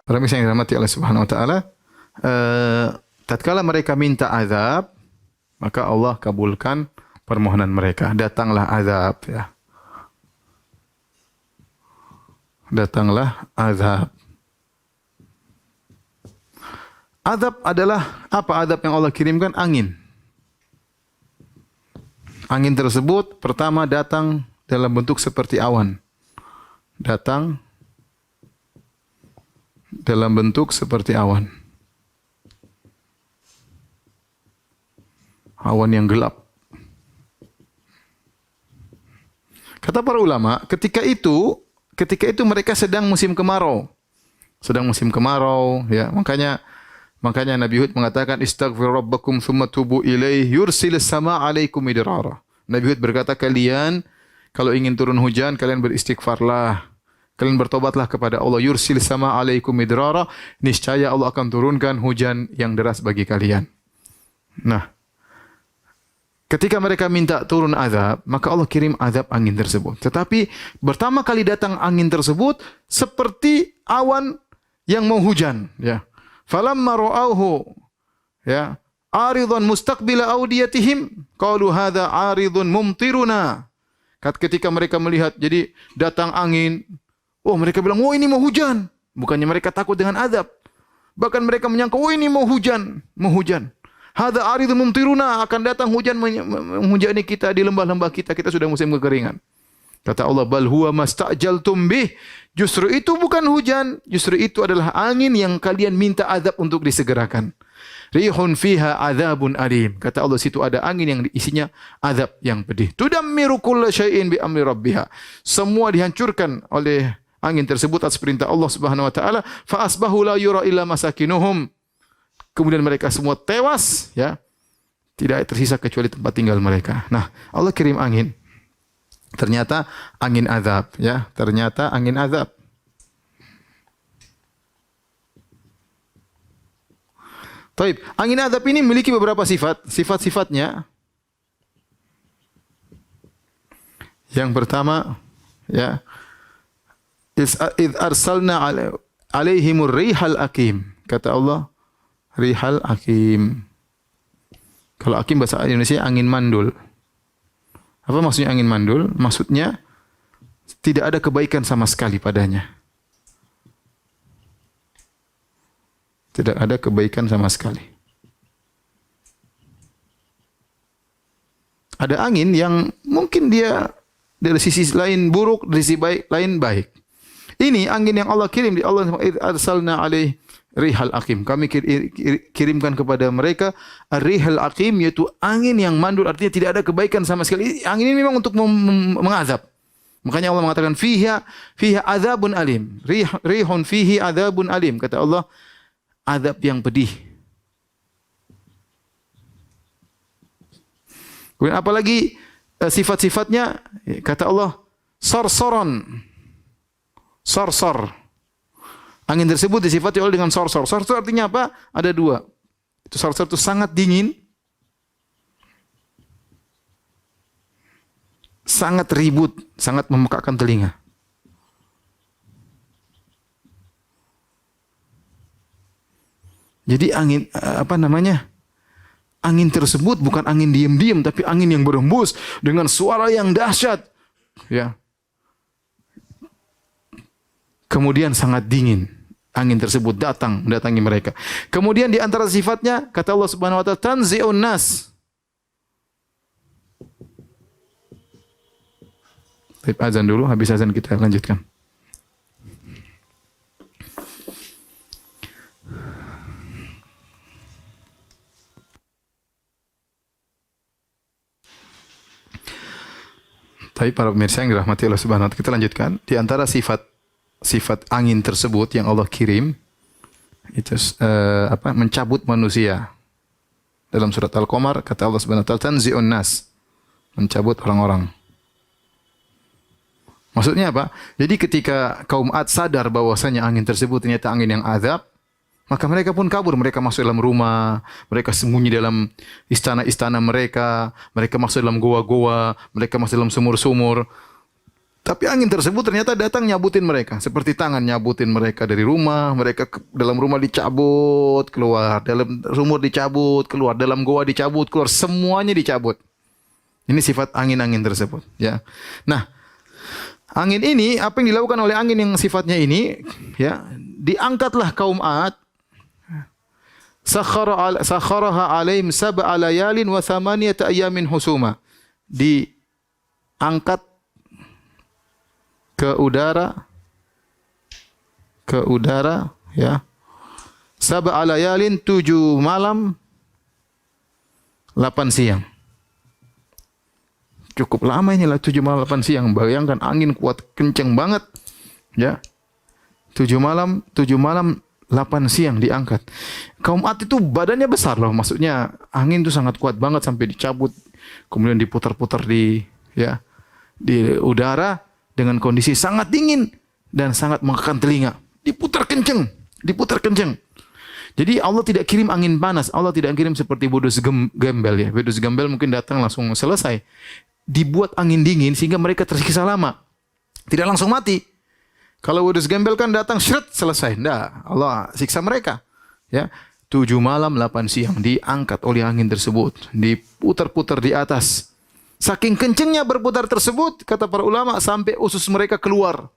Para misal yang dirahmati Allah Subhanahu wa taala, tatkala mereka minta azab, maka Allah kabulkan permohonan mereka. Datanglah azab ya. Datanglah azab. Azab adalah apa azab yang Allah kirimkan? Angin. Angin tersebut pertama datang dalam bentuk seperti awan. Datang dalam bentuk seperti awan. Awan yang gelap. Kata para ulama, ketika itu mereka sedang musim kemarau. Sedang musim kemarau, ya. Makanya Nabi Hud mengatakan istaghfir rabbakum tsumma tubu ilaihi yursilis sama 'alaikum midrara. Nabi Hud berkata, kalian kalau ingin turun hujan, kalian beristighfarlah. Kalian bertobatlah kepada Allah. Yursil sama 'alaikum midrara. Niscaya Allah akan turunkan hujan yang deras bagi kalian. Nah, ketika mereka minta turun azab, maka Allah kirim azab angin tersebut. Tetapi pertama kali datang angin tersebut seperti awan yang mau hujan, ya. Falamma ra'awhu ya aridan mustaqbila awdiyatihim qalu hadza aridun mumtiruna. Ketika mereka melihat jadi datang angin, oh mereka bilang, "Oh ini mau hujan." Bukannya mereka takut dengan azab. Bahkan mereka menyangka, "Oh ini mau hujan, mau hujan." Hadza aridun mumtiruna, akan datang hujan menghujani kita di lembah-lembah kita. Kita sudah musim kekeringan. Kata Allah, bal huwa mastajaltum bih. Justru itu bukan hujan, justru itu adalah angin yang kalian minta azab untuk disegerakan. Rihun fiha adzabun alim. Kata Allah, situ ada angin yang isinya azab yang pedih. Tudammiru kulla syai'in bi amri rabbiha. Semua dihancurkan oleh angin tersebut atas perintah Allah Subhanahu wa taala. Fa asbahu la yura illa masakinuhum. Kemudian mereka semua tewas, ya. Tidak tersisa kecuali tempat tinggal mereka. Nah, Allah kirim angin. Ternyata angin azab, ya. Ternyata angin azab. Taib, angin azab ini memiliki beberapa sifat. Sifat-sifatnya yang pertama, ya, id arsalna alaihimur rihal akim. Kata Allah, rihal akim. Kalau akim bahasa Indonesia angin mandul. Apa maksudnya angin mandul? Maksudnya tidak ada kebaikan sama sekali padanya. Tidak ada kebaikan sama sekali. Ada angin yang mungkin dia dari sisi lain buruk, dari sisi baik lain baik. Ini angin yang Allah kirim, di Allah arsalna alaih rihal aqim. Kami kirimkan kepada mereka rihal aqim, yaitu angin yang mandul, artinya tidak ada kebaikan sama sekali. Angin ini memang untuk mengazab. Makanya Allah mengatakan fiha adzabun alim. Rihun fihi adzabun alim. Kata Allah, azab yang pedih. Kemudian apalagi sifat-sifatnya, kata Allah, sarsaran. Sarsar. Angin tersebut disifati oleh dengan sarsar. Sarsar artinya apa? Ada dua. Itu sarsar itu sangat dingin, sangat ribut, sangat memekakkan telinga. Jadi angin angin tersebut bukan angin diam-diam, tapi angin yang berembus dengan suara yang dahsyat. Ya. Kemudian sangat dingin. Angin tersebut mendatangi mereka. Kemudian di antara sifatnya, kata Allah Subhanahu wa taala, tanzi'un nas. Baik, azan dulu, habis azan kita lanjutkan. Tapi para pemirsa yang dirahmati Allah Subhanahu wa taala, kita lanjutkan. Di antara sifat angin tersebut yang Allah kirim itu mencabut manusia. Dalam surat Al-Qamar kata Allah Subhanahu wa taala, tanzi'un nas, mencabut orang-orang. Maksudnya apa? Jadi ketika kaum Ad sadar bahwasanya angin tersebut ternyata angin yang azab, maka mereka pun kabur, mereka masuk dalam rumah, mereka sembunyi dalam istana-istana mereka, mereka masuk dalam goa-goa, mereka masuk dalam sumur-sumur. Tapi angin tersebut ternyata datang nyabutin mereka. Seperti tangan nyabutin mereka dari rumah. Mereka dalam rumah dicabut, keluar. Dalam sumur dicabut, keluar. Dalam goa dicabut, keluar. Semuanya dicabut. Ini sifat angin-angin tersebut. Ya. Nah, angin ini, apa yang dilakukan oleh angin yang sifatnya ini, ya, diangkatlah kaum Ad. Sakharaha alaihim sab'a layalin wa thamaniyata ayamin husuma. Diangkat ke udara, ya. Sab'a layalin, 7 malam, 8 siang. Cukup lama inilah 7 malam 8 siang. Bayangkan angin kuat kenceng banget, ya. 7 malam 8 siang diangkat. Kaum Ad itu badannya besar loh, maksudnya angin itu sangat kuat banget sampai dicabut, kemudian diputar-putar di udara dengan kondisi sangat dingin dan sangat mengekang telinga. Diputar kenceng. Jadi Allah tidak kirim angin panas, Allah tidak kirim seperti Wedus Gembel ya. Wedus Gembel mungkin datang langsung selesai. Dibuat angin dingin sehingga mereka tersiksa lama. Tidak langsung mati. Kalau Wedus Gembel kan datang syret selesai. Enggak, Allah siksa mereka. Ya. 7 malam 8 siang diangkat oleh angin tersebut, diputar-putar di atas. Saking kencengnya berputar tersebut, kata para ulama, sampai usus mereka keluar.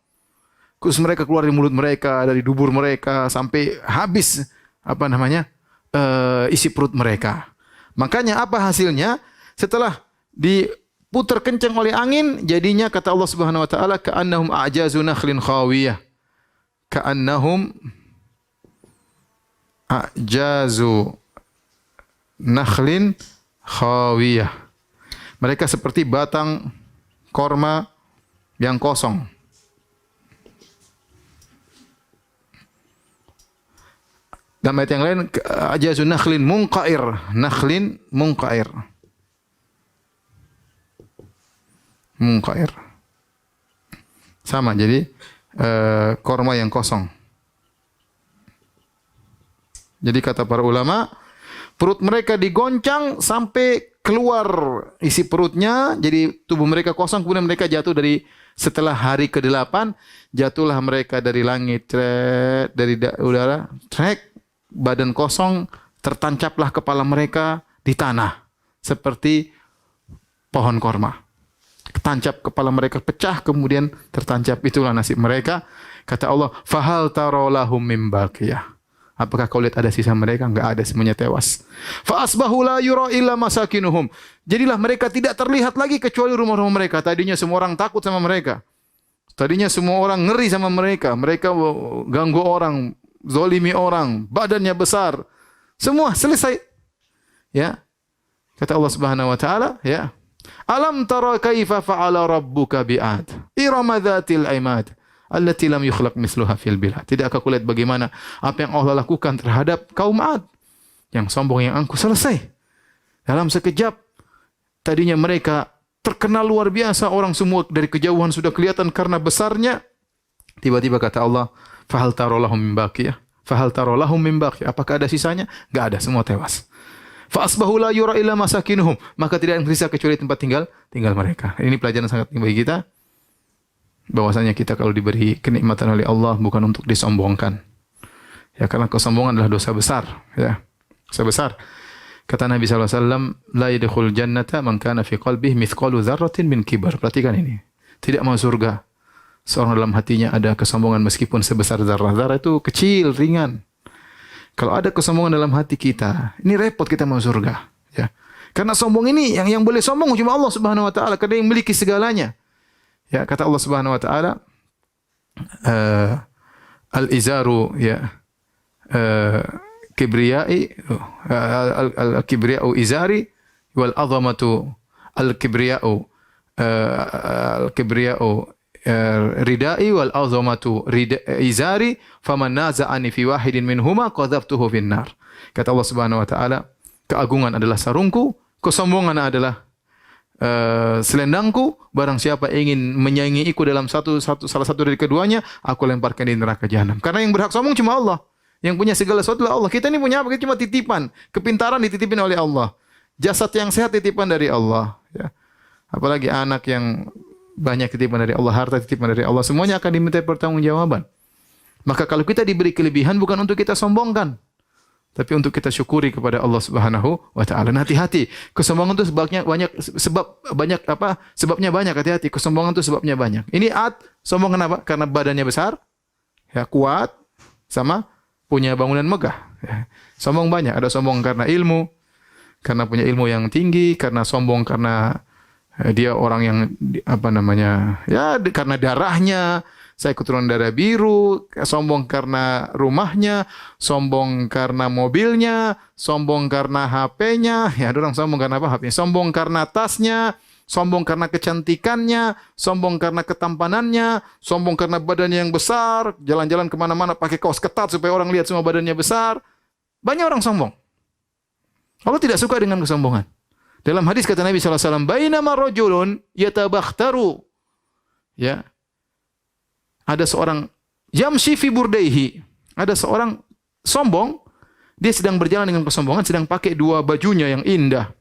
Usus mereka keluar dari mulut mereka, dari dubur mereka, sampai habis isi perut mereka. Makanya apa hasilnya? Setelah diputar kenceng oleh angin, jadinya kata Allah Subhanahu wa taala, ka'annahum a'jazu nakhlin khawiyah. Ka'annahum a'jazu nakhlin khawiyah. Mereka seperti batang korma yang kosong. Dalam ayat yang lain, ajazu nakhlin munqair. Nakhlin munqair. Munqair. Sama, jadi korma yang kosong. Jadi kata para ulama, perut mereka digoncang sampai keluar isi perutnya, jadi tubuh mereka kosong, kemudian mereka jatuh setelah hari ke-8, jatuhlah mereka dari langit, dari udara, badan kosong, tertancaplah kepala mereka di tanah, seperti pohon korma. Tancap kepala mereka pecah, kemudian tertancap, itulah nasib mereka. Kata Allah, fahal taro lahum mim baqiyah. Apakah kau lihat ada sisa mereka? Enggak ada, semuanya tewas. Fa asbahu la yura illa masakinuhum. Jadilah mereka tidak terlihat lagi kecuali rumah-rumah mereka. Tadinya semua orang takut sama mereka. Tadinya semua orang ngeri sama mereka. Mereka ganggu orang, zalimi orang, badannya besar. Semua selesai. Ya. Kata Allah Subhanahu wa taala, ya. Alam tara kaifa fa'ala rabbuka bi'ad? Irama dzatil imad. Allati lam yukhlaq misluha fil bilad. Tidakkah kau lihat bagaimana apa yang Allah lakukan terhadap kaum Ad? Yang sombong, yang angkuh, selesai. Dalam sekejap, tadinya mereka terkenal luar biasa, orang semua dari kejauhan sudah kelihatan karena besarnya. Tiba-tiba kata Allah, fahal taro lahum min baqiyah. Fahal taro lahum min baqiyah. Apakah ada sisanya? Enggak ada, semua tewas. Fa asbahu la yura illa masakinuhum. Maka tidak ada sisa kecuali tempat tinggal mereka. Ini pelajaran sangat penting bagi kita. Bahwasanya kita kalau diberi kenikmatan oleh Allah bukan untuk disombongkan. Ya, karena kesombongan adalah dosa besar, ya. Dosa besar. Kata Nabi sallallahu alaihi wasallam, la yadkhul jannata man kana fi qalbihi mithqalu dzarratin min kibar. Perhatikan ini. Tidak masuk surga seorang dalam hatinya ada kesombongan meskipun sebesar zarah. Zarah itu kecil, ringan. Kalau ada kesombongan dalam hati kita, ini repot kita masuk surga, ya. Karena sombong ini yang boleh sombong cuma Allah Subhanahu wa taala, karena yang memiliki segalanya. Ya, kata Allah Subhanahu wa taala, al-izaru, ya, kibriyai, al-kibriyau izari wal azamatu al-kibriyau, al-kibriyau ridai wal azamatu izari faman naza'ani fi wahidin minhuma qadhabtuhu fin nar. Kata Allah Subhanahu wa taala, keagungan adalah sarungku, kesombongan adalah selendangku. Barang siapa ingin menyaingiku dalam salah satu dari keduanya, aku lemparkan di neraka jahanam. Karena yang berhak sombong cuma Allah. Yang punya segala sesuatu adalah Allah. Kita ini punya apa? Kita cuma titipan. Kepintaran dititipin oleh Allah. Jasad yang sehat titipan dari Allah, ya. Apalagi anak yang banyak titipan dari Allah, harta titipan dari Allah, semuanya akan diminta pertanggungjawaban. Maka kalau kita diberi kelebihan bukan untuk kita sombongkan, tapi untuk kita syukuri kepada Allah Subhanahu wa taala. Hati-hati, kesombongan itu sebabnya banyak, hati-hati. Kesombongan itu sebabnya banyak. Ini sombong kenapa? Karena badannya besar, ya, kuat, sama punya bangunan megah. Ya. Sombong banyak, ada sombong karena ilmu, karena punya ilmu yang tinggi, karena sombong karena dia orang yang karena darahnya, saya keturunan darah biru, sombong karena rumahnya, sombong karena mobilnya, sombong karena HP-nya, ya ada orang sombong karena apa? HP-nya, sombong karena tasnya, sombong karena kecantikannya, sombong karena ketampanannya, sombong karena badannya yang besar, jalan-jalan kemana-mana pakai kaos ketat supaya orang lihat semua badannya besar. Banyak orang sombong. Allah tidak suka dengan kesombongan. Dalam hadis kata Nabi SAW, "Bainama rajulun yatabakhtaru." Ya. Ada seorang yamshi fi burdaihi. Ada seorang sombong, dia sedang berjalan dengan kesombongan, sedang pakai dua bajunya yang indah.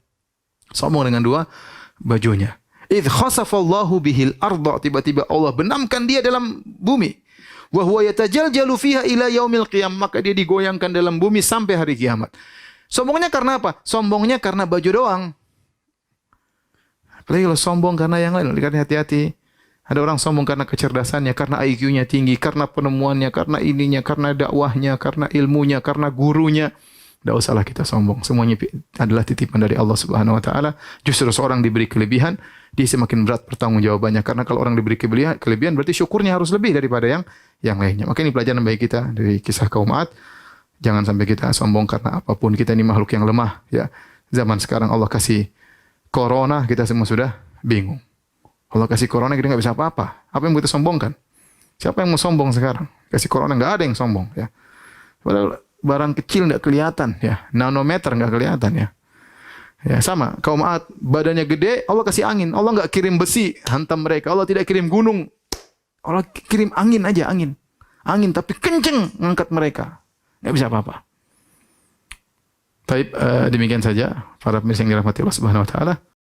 Sombong dengan dua bajunya. Idh khasafallahu bihil arda, tiba-tiba Allah benamkan dia dalam bumi. Wa huwa yatajaljalu fiha ila yaumil qiyam, maka dia digoyangkan dalam bumi sampai hari kiamat. Sombongnya karena apa? Sombongnya karena baju doang. Apalagi kalau sombong karena yang lain, hati-hati. Ada orang sombong karena kecerdasannya, karena IQ-nya tinggi, karena penemuannya, karena ininya, karena dakwahnya, karena ilmunya, karena gurunya. Tidak usahlah kita sombong. Semuanya adalah titipan dari Allah Subhanahu wa taala. Justru seorang diberi kelebihan, dia semakin berat pertanggungjawabannya. Karena kalau orang diberi kelebihan berarti syukurnya harus lebih daripada yang lainnya. Maka ini pelajaran bagi kita dari kisah kaum Ad. Jangan sampai kita sombong karena apapun. Kita ini makhluk yang lemah, ya. Zaman sekarang Allah kasih corona, kita semua sudah bingung. Allah kasih corona kita nggak bisa apa-apa. Apa yang kita sombongkan? Siapa yang mau sombong sekarang? Kasih corona nggak ada yang sombong, ya. Padahal barang kecil nggak kelihatan, ya. Nanometer nggak kelihatan, ya. Ya sama. Kaum Ad badannya gede, Allah kasih angin. Allah nggak kirim besi hantam mereka. Allah tidak kirim gunung. Allah kirim angin aja, angin. Angin tapi kenceng ngangkat mereka. Nggak bisa apa-apa. Baik, demikian saja para pemirsa yang dirahmati Allah Subhanahu wa taala.